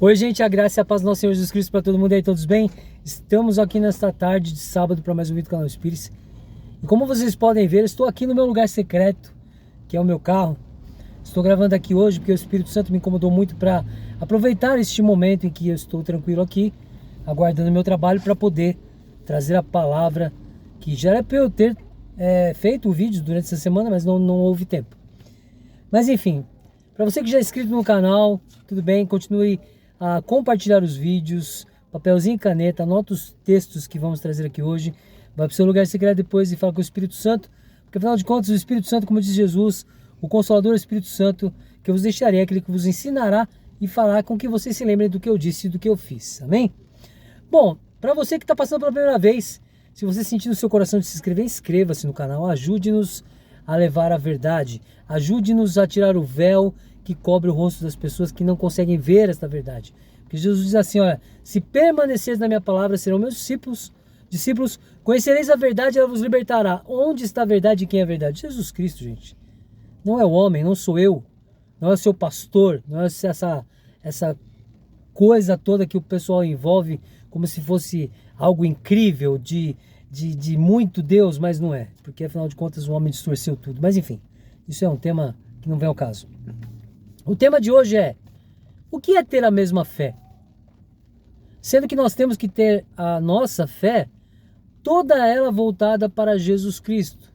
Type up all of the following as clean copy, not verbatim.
Oi, gente, a graça e a paz do nosso Senhor Jesus Cristo para todo mundo aí, todos bem? Estamos aqui nesta tarde de sábado para mais um vídeo do canal Espírito. E como vocês podem ver, eu estou aqui no meu lugar secreto, que é o meu carro. Estou gravando aqui hoje porque o Espírito Santo me incomodou muito para aproveitar este momento em que eu estou tranquilo aqui, aguardando o meu trabalho para poder trazer a palavra que já era para eu ter feito o vídeo durante essa semana, mas não houve tempo. Mas enfim, para você que já é inscrito no canal, tudo bem, continue a compartilhar os vídeos, papelzinho e caneta, anota os textos que vamos trazer aqui hoje, vai para o seu lugar secreto depois e fala com o Espírito Santo, porque afinal de contas o Espírito Santo, como diz Jesus, o Consolador, o Espírito Santo, que eu vos deixarei, aquele que vos ensinará e falar com que vocês se lembrem do que eu disse e do que eu fiz, amém? Bom, para você que está passando pela primeira vez, se você sentir no seu coração de se inscrever, inscreva-se no canal, ajude-nos a levar a verdade, ajude-nos a tirar o véu que cobre o rosto das pessoas que não conseguem ver esta verdade. Porque Jesus diz assim, olha, se permaneceres na minha palavra, serão meus discípulos, conhecereis a verdade, ela vos libertará. Onde está a verdade e quem é a verdade? Jesus Cristo, gente. Não é o homem, não sou eu, não é o seu pastor, não é essa coisa toda que o pessoal envolve como se fosse algo incrível de muito Deus, mas não é. Porque afinal de contas o homem distorceu tudo. Mas enfim, isso é um tema que não vem ao caso. O tema de hoje é: o que é ter a mesma fé? Sendo que nós temos que ter a nossa fé, toda ela voltada para Jesus Cristo,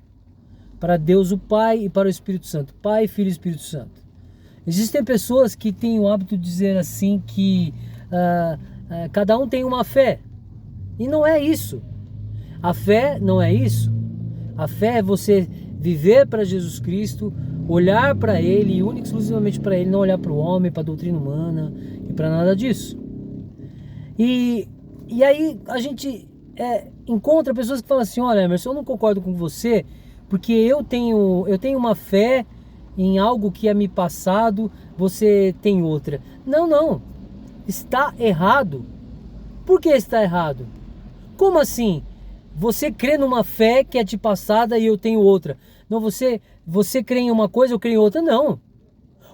para Deus o Pai e para o Espírito Santo. Pai, Filho e Espírito Santo. Existem pessoas que têm o hábito de dizer assim que cada um tem uma fé. E não é isso. A fé não é isso. A fé é você viver para Jesus Cristo, olhar para Ele, e única e exclusivamente para Ele, não olhar para o homem, para a doutrina humana e para nada disso. E aí a gente encontra pessoas que falam assim, olha, Emerson, eu não concordo com você, porque eu tenho uma fé em algo que é me passado, você tem outra. Não, está errado. Por que está errado? Como assim? Você crê numa fé que é te passada e eu tenho outra. Não, você crê em uma coisa, eu creio em outra. Não.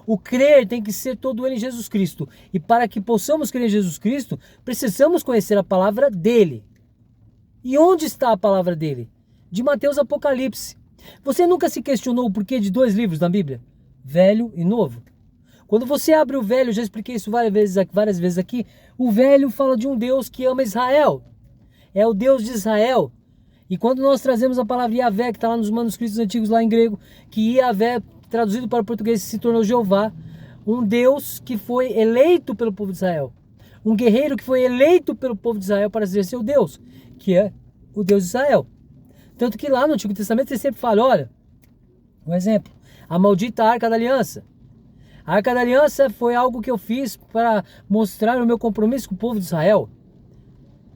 O crer tem que ser todo ele em Jesus Cristo. E para que possamos crer em Jesus Cristo, precisamos conhecer a palavra dele. E onde está a palavra dele? De Mateus Apocalipse. Você nunca se questionou o porquê de 2 livros na Bíblia? Velho e Novo. Quando você abre o Velho, eu já expliquei isso várias vezes aqui, o Velho fala de um Deus que ama Israel. É o Deus de Israel. E quando nós trazemos a palavra Yahvé, que está lá nos manuscritos antigos lá em grego, que Yahvé, traduzido para o português, se tornou Jeová, um Deus que foi eleito pelo povo de Israel. Um guerreiro que foi eleito pelo povo de Israel para ser seu Deus, que é o Deus de Israel. Tanto que lá no Antigo Testamento ele sempre fala, olha, um exemplo, a maldita Arca da Aliança. A Arca da Aliança foi algo que eu fiz para mostrar o meu compromisso com o povo de Israel.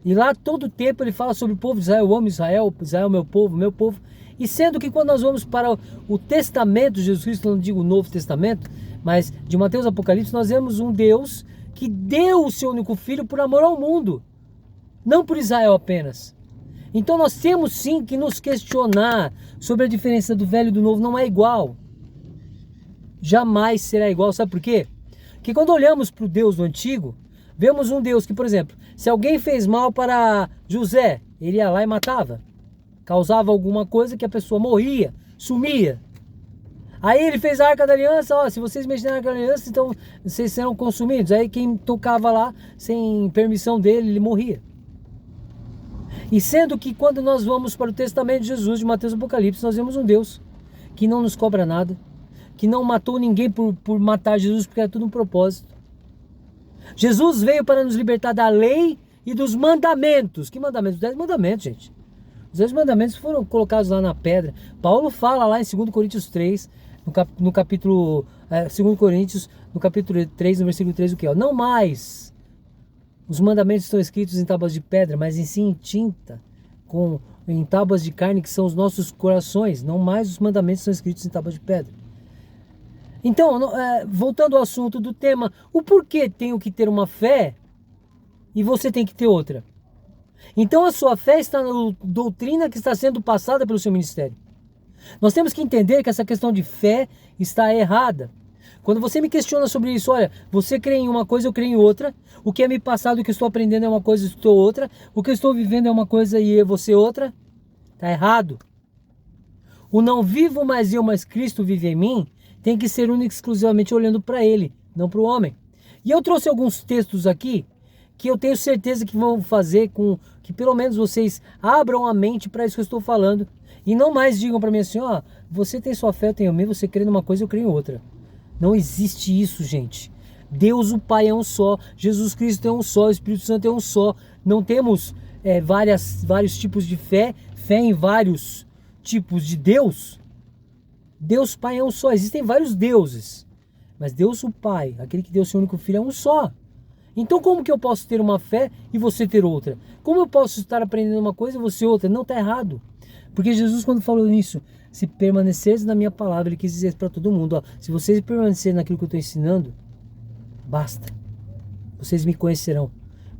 E lá todo o tempo ele fala sobre o povo de Israel, eu amo Israel, Israel é meu povo. E sendo que quando nós vamos para o Testamento de Jesus Cristo, não digo o Novo Testamento, mas de Mateus Apocalipse, nós vemos um Deus que deu o seu único filho por amor ao mundo, não por Israel apenas. Então nós temos sim que nos questionar sobre a diferença do velho e do novo, não é igual. Jamais será igual, sabe por quê? Porque quando olhamos para o Deus do Antigo, vemos um Deus que, por exemplo, se alguém fez mal para José, ele ia lá e matava. Causava alguma coisa que a pessoa morria, sumia. Aí ele fez a Arca da Aliança, ó, se vocês mexerem na Arca da Aliança, então vocês serão consumidos. Aí quem tocava lá, sem permissão dele, ele morria. E sendo que quando nós vamos para o Testamento de Jesus, de Mateus Apocalipse, nós vemos um Deus que não nos cobra nada, que não matou ninguém por matar Jesus, porque era tudo um propósito. Jesus veio para nos libertar da lei e dos mandamentos. Que mandamentos? Os 10 mandamentos, gente. Os 10 mandamentos foram colocados lá na pedra. Paulo fala lá em 2 Coríntios 3, no capítulo 2 Coríntios, no capítulo 3, no versículo 3, o que? Não mais os mandamentos estão escritos em tábuas de pedra, mas em sim em tinta, em tábuas de carne, que são os nossos corações. Não mais os mandamentos são escritos em tábuas de pedra. Então, voltando ao assunto do tema, o porquê tenho que ter uma fé e você tem que ter outra? Então a sua fé está na doutrina que está sendo passada pelo seu ministério. Nós temos que entender que essa questão de fé está errada. Quando você me questiona sobre isso, olha, você crê em uma coisa, eu creio em outra. O que é me passado, o que eu estou aprendendo é uma coisa, eu estou outra. O que eu estou vivendo é uma coisa e você outra. Tá errado. O não vivo mais eu, mas Cristo vive em mim, tem que ser único e exclusivamente olhando para Ele, não para o homem. E eu trouxe alguns textos aqui que eu tenho certeza que vão fazer com que pelo menos vocês abram a mente para isso que eu estou falando. E não mais digam para mim assim, ó, você tem sua fé, eu tenho a minha, você crê numa coisa, eu creio em outra. Não existe isso, gente. Deus o Pai é um só, Jesus Cristo é um só, o Espírito Santo é um só. Não temos vários tipos de fé em vários tipos de Deus. Deus Pai é um só, existem vários deuses. Mas Deus o Pai, aquele que deu seu único filho, é um só. Então como que eu posso ter uma fé e você ter outra? Como eu posso estar aprendendo uma coisa e você outra? Não, está errado. Porque Jesus, quando falou nisso, se permaneceres na minha palavra, ele quis dizer para todo mundo, ó, se vocês permanecerem naquilo que eu estou ensinando, basta. Vocês me conhecerão.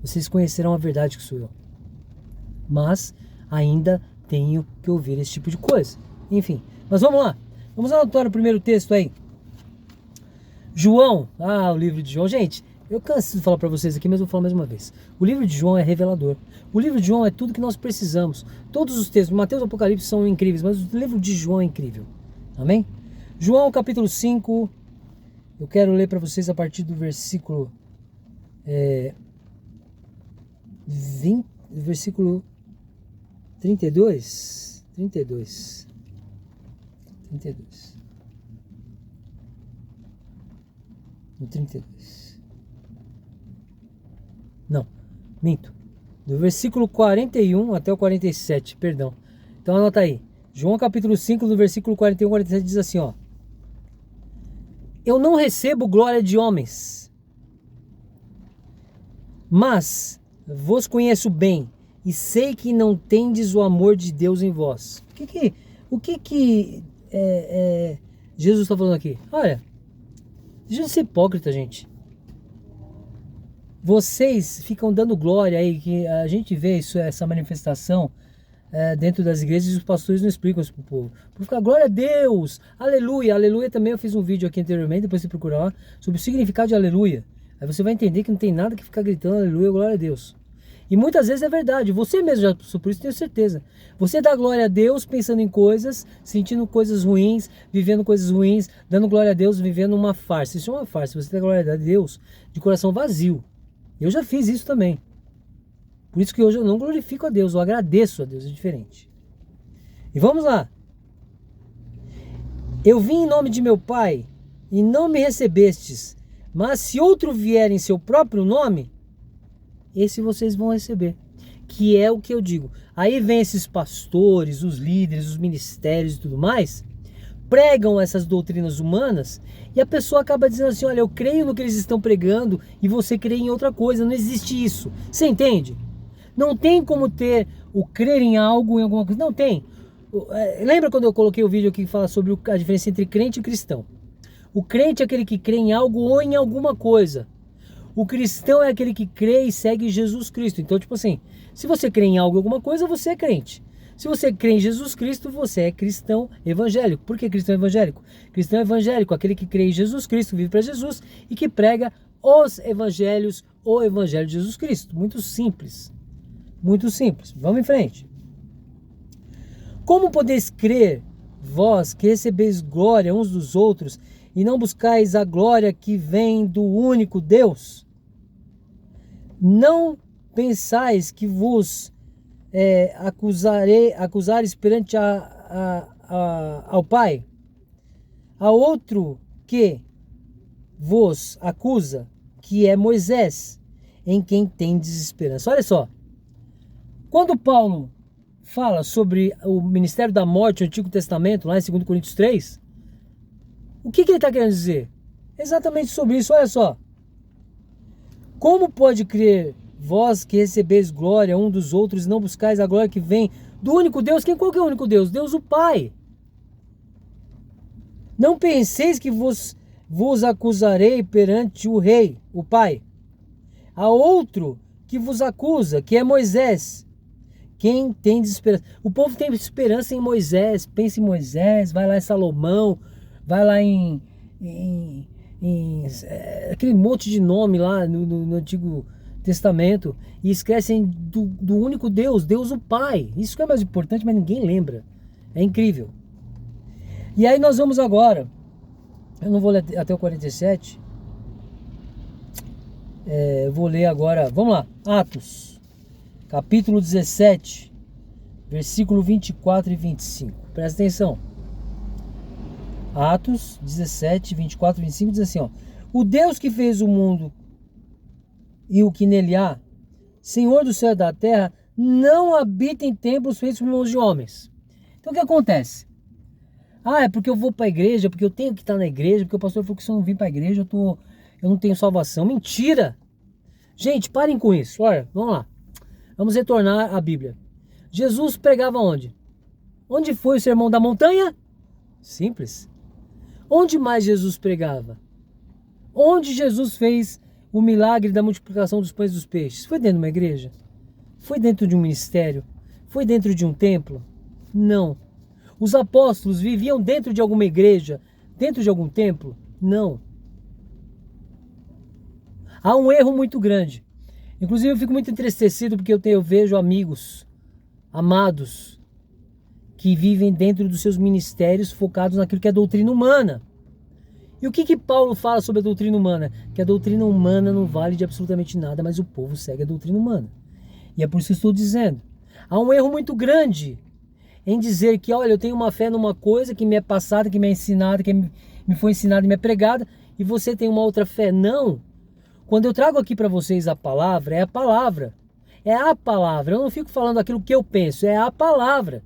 Vocês conhecerão a verdade que sou eu. Mas ainda tenho que ouvir esse tipo de coisa. Enfim, mas vamos lá. Vamos anotar o primeiro texto aí. João, o livro de João. Gente, eu canso de falar para vocês aqui, mas eu vou falar mais uma vez. O livro de João é revelador. O livro de João é tudo que nós precisamos. Todos os textos, Mateus e Apocalipse são incríveis, mas o livro de João é incrível. Amém? João capítulo 5, eu quero ler para vocês a partir do versículo 20, versículo 32. No 32. Não, minto. Do versículo 41 até o 47, perdão. Então anota aí. João capítulo 5, do versículo 41 ao 47 diz assim, ó. Eu não recebo glória de homens, mas vos conheço bem e sei que não tendes o amor de Deus em vós. O que Jesus está falando aqui? Olha, deixa de ser hipócrita, gente. Vocês ficam dando glória aí, que a gente vê isso, essa manifestação dentro das igrejas e os pastores não explicam isso pro povo. Por ficar, glória a Deus, aleluia, aleluia também. Eu fiz um vídeo aqui anteriormente, depois você procurar lá, sobre o significado de aleluia. Aí você vai entender que não tem nada que ficar gritando aleluia, glória a Deus. E muitas vezes é verdade, você mesmo já passou por isso, tenho certeza. Você dá glória a Deus pensando em coisas, sentindo coisas ruins, vivendo coisas ruins, dando glória a Deus, vivendo uma farsa. Isso é uma farsa, você dá glória a Deus de coração vazio. Eu já fiz isso também. Por isso que hoje eu não glorifico a Deus, eu agradeço a Deus, é diferente. E vamos lá. Eu vim em nome de meu Pai e não me recebestes, mas se outro vier em seu próprio nome, esse vocês vão receber. Que é o que eu digo. Aí vem esses pastores, os líderes, os ministérios e tudo mais, pregam essas doutrinas humanas e a pessoa acaba dizendo assim, olha, eu creio no que eles estão pregando e você crê em outra coisa. Não existe isso. Você entende? Não tem como ter o crer em algo, em alguma coisa. Não tem. Lembra quando eu coloquei o vídeo aqui que fala sobre a diferença entre crente e cristão? O crente é aquele que crê em algo ou em alguma coisa. O cristão é aquele que crê e segue Jesus Cristo. Então, tipo assim, se você crê em algo, alguma coisa, você é crente. Se você crê em Jesus Cristo, você é cristão evangélico. Por que cristão evangélico? Cristão evangélico, aquele que crê em Jesus Cristo, vive para Jesus e que prega os evangelhos, o evangelho de Jesus Cristo. Muito simples. Muito simples. Vamos em frente. Como podeis crer, vós que recebeis glória uns dos outros e não buscais a glória que vem do único Deus? Não pensais que vos acusares perante ao Pai? Há outro que vos acusa, que é Moisés, em quem tendes esperança. Olha só, quando Paulo fala sobre o ministério da morte no Antigo Testamento, lá em 2 Coríntios 3, o que ele está querendo dizer? Exatamente sobre isso, olha só. Como pode crer vós que recebeis glória um dos outros e não buscais a glória que vem do único Deus? Qual que é o único Deus? Deus o Pai. Não penseis que vos acusarei perante o Rei, o Pai. Há outro que vos acusa, que é Moisés. Quem tem esperança? O povo tem esperança em Moisés. Pensa em Moisés, vai lá em Salomão, vai lá em aquele monte de nome lá no Antigo Testamento e esquecem do único Deus, Deus o Pai. Isso que é mais importante, mas ninguém lembra. É incrível. E aí nós vamos agora, eu não vou ler até o 47, eu vou ler agora, vamos lá, Atos, capítulo 17, versículo 24 e 25. Presta atenção. Atos 17, 24 e 25 diz assim, ó: o Deus que fez o mundo e o que nele há, Senhor do céu e da terra, não habita em templos feitos por mãos de homens. Então o que acontece? É porque eu vou para a igreja, porque eu tenho que estar na igreja, porque o pastor falou que se eu não vir para a igreja eu não tenho salvação. Mentira! Gente, parem com isso. Olha, vamos lá. Vamos retornar à Bíblia. Jesus pregava onde? Onde foi o sermão da montanha? Simples. Onde mais Jesus pregava? Onde Jesus fez o milagre da multiplicação dos pães e dos peixes? Foi dentro de uma igreja? Foi dentro de um ministério? Foi dentro de um templo? Não. Os apóstolos viviam dentro de alguma igreja? Dentro de algum templo? Não. Há um erro muito grande. Inclusive eu fico muito entristecido porque eu vejo amigos, amados, que vivem dentro dos seus ministérios focados naquilo que é doutrina humana. E o que Paulo fala sobre a doutrina humana? Que a doutrina humana não vale de absolutamente nada, mas o povo segue a doutrina humana. E é por isso que eu estou dizendo. Há um erro muito grande em dizer que, olha, eu tenho uma fé numa coisa que me é passada, que me é ensinada, que me foi ensinada e me é pregada, e você tem uma outra fé. Não. Quando eu trago aqui para vocês a palavra, é a palavra. É a palavra. Eu não fico falando aquilo que eu penso, é a palavra.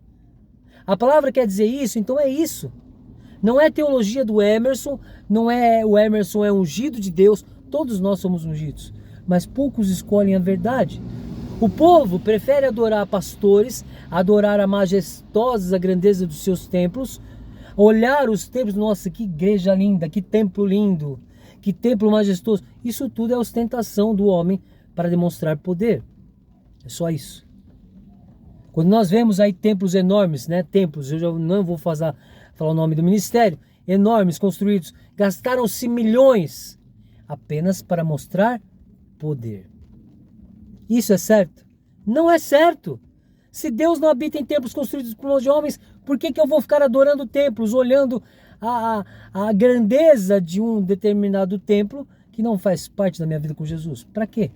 A palavra quer dizer isso, então é isso. Não é teologia do Emerson, não é o Emerson é ungido de Deus, todos nós somos ungidos, mas poucos escolhem a verdade. O povo prefere adorar pastores, adorar a majestosa grandeza dos seus templos, olhar os templos, nossa, que igreja linda, que templo lindo, que templo majestoso. Isso tudo é ostentação do homem para demonstrar poder. É só isso. Quando nós vemos aí templos enormes, né? Templos, eu já não vou falar o nome do ministério, enormes, construídos, gastaram-se milhões apenas para mostrar poder. Isso é certo? Não é certo. Se Deus não habita em templos construídos por mãos de homens, por que eu vou ficar adorando templos, olhando a grandeza de um determinado templo que não faz parte da minha vida com Jesus? Para quê?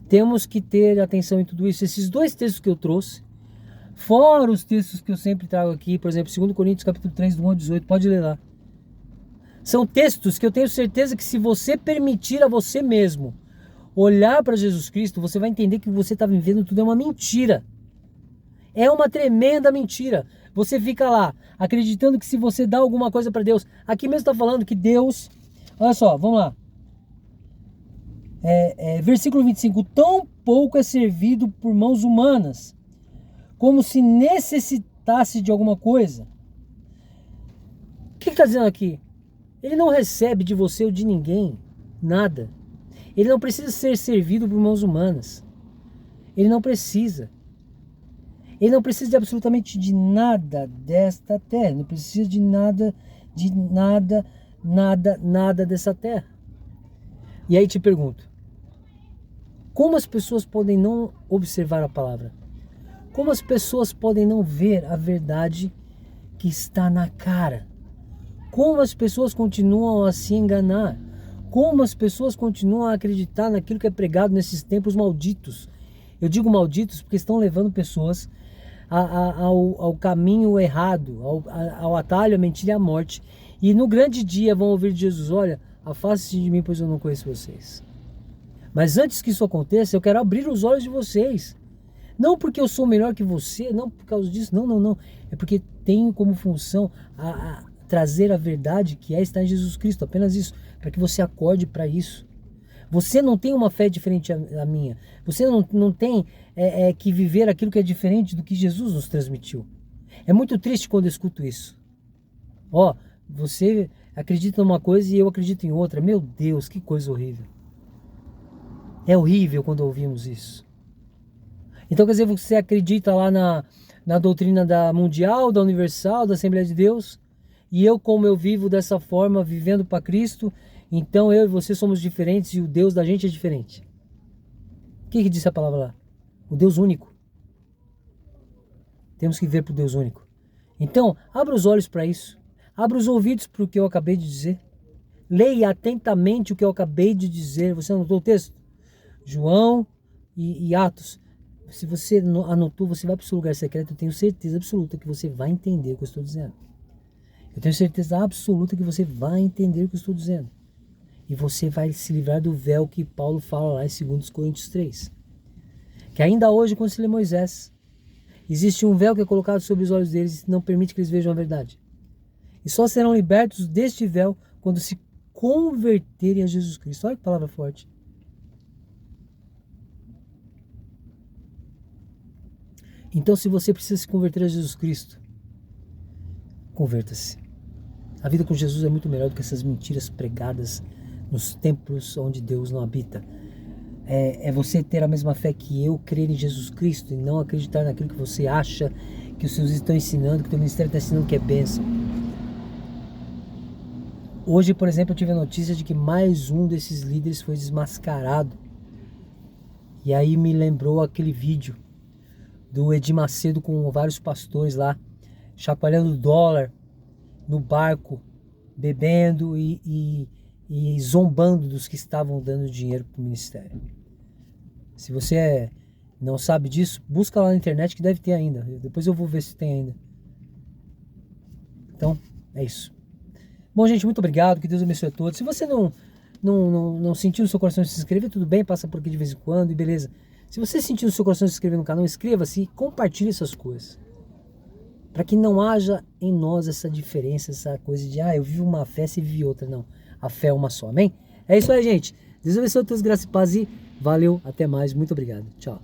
Temos que ter atenção em tudo isso. Esses dois textos que eu trouxe, fora os textos que eu sempre trago aqui, por exemplo, 2 Coríntios capítulo 3, do 1 ao 18, pode ler lá. São textos que eu tenho certeza que se você permitir a você mesmo olhar para Jesus Cristo, você vai entender que você está vivendo tudo é uma mentira. É uma tremenda mentira. Você fica lá, acreditando que se você dá alguma coisa para Deus, aqui mesmo está falando que Deus, olha só, vamos lá. Versículo 25, tão pouco é servido por mãos humanas, como se necessitasse de alguma coisa. O que está dizendo aqui? Ele não recebe de você ou de ninguém nada. Ele não precisa ser servido por mãos humanas. Ele não precisa. Ele não precisa de absolutamente de nada desta terra. Não precisa de nada dessa terra. E aí te pergunto, como as pessoas podem não observar a palavra? Como as pessoas podem não ver a verdade que está na cara? Como as pessoas continuam a se enganar? Como as pessoas continuam a acreditar naquilo que é pregado nesses tempos malditos? Eu digo malditos porque estão levando pessoas ao caminho errado, ao atalho, à mentira e à morte. E no grande dia vão ouvir de Jesus, olha, afaste-se de mim, pois eu não conheço vocês. Mas antes que isso aconteça, eu quero abrir os olhos de vocês. Não porque eu sou melhor que você, não por causa disso, não. É porque tenho como função a trazer a verdade que está em Jesus Cristo, apenas isso, para que você acorde para isso. Você não tem uma fé diferente da minha. Você não tem que viver aquilo que é diferente do que Jesus nos transmitiu. É muito triste quando eu escuto isso. Você acredita numa coisa e eu acredito em outra. Meu Deus, que coisa horrível. É horrível quando ouvimos isso. Então quer dizer, você acredita lá na doutrina da mundial, da universal, da Assembleia de Deus, e eu, como eu vivo dessa forma, vivendo para Cristo, então eu e você somos diferentes e o Deus da gente é diferente. O que disse a palavra lá? O Deus único. Temos que ver para o Deus único. Então, abra os olhos para isso. Abra os ouvidos para o que eu acabei de dizer. Leia atentamente o que eu acabei de dizer. Você anotou o texto? João e Atos. Se você anotou, você vai para o seu lugar secreto. Eu tenho certeza absoluta que você vai entender o que eu estou dizendo. Eu tenho certeza absoluta que você vai entender o que eu estou dizendo. E você vai se livrar do véu que Paulo fala lá em 2 Coríntios 3. Que ainda hoje, quando se lê Moisés, existe um véu que é colocado sobre os olhos deles e não permite que eles vejam a verdade. E só serão libertos deste véu quando se converterem a Jesus Cristo. Olha que palavra forte. Então, se você precisa se converter a Jesus Cristo, converta-se. A vida com Jesus é muito melhor do que essas mentiras pregadas nos templos onde Deus não habita. É você ter a mesma fé que eu, crer em Jesus Cristo e não acreditar naquilo que você acha que os seus estão ensinando, que o teu ministério está ensinando que é bênção. Hoje, por exemplo, eu tive a notícia de que mais um desses líderes foi desmascarado. E aí me lembrou aquele vídeo do Edir Macedo com vários pastores lá, chacoalhando dólar no barco, bebendo e zombando dos que estavam dando dinheiro para o ministério. Se você não sabe disso, busca lá na internet que deve ter ainda. Depois eu vou ver se tem ainda. Então, é isso. Bom, gente, muito obrigado. Que Deus abençoe a todos. Se você não sentiu no seu coração de se inscrever, tudo bem, passa por aqui de vez em quando e beleza. Se você sentiu no seu coração de se inscrever no canal, inscreva-se e compartilhe essas coisas. Para que não haja em nós essa diferença, essa coisa de, eu vivo uma fé, você vive outra. Não, a fé é uma só, amém? É isso aí, gente. Deus abençoe a todos, graças e paz e valeu, até mais, muito obrigado. Tchau.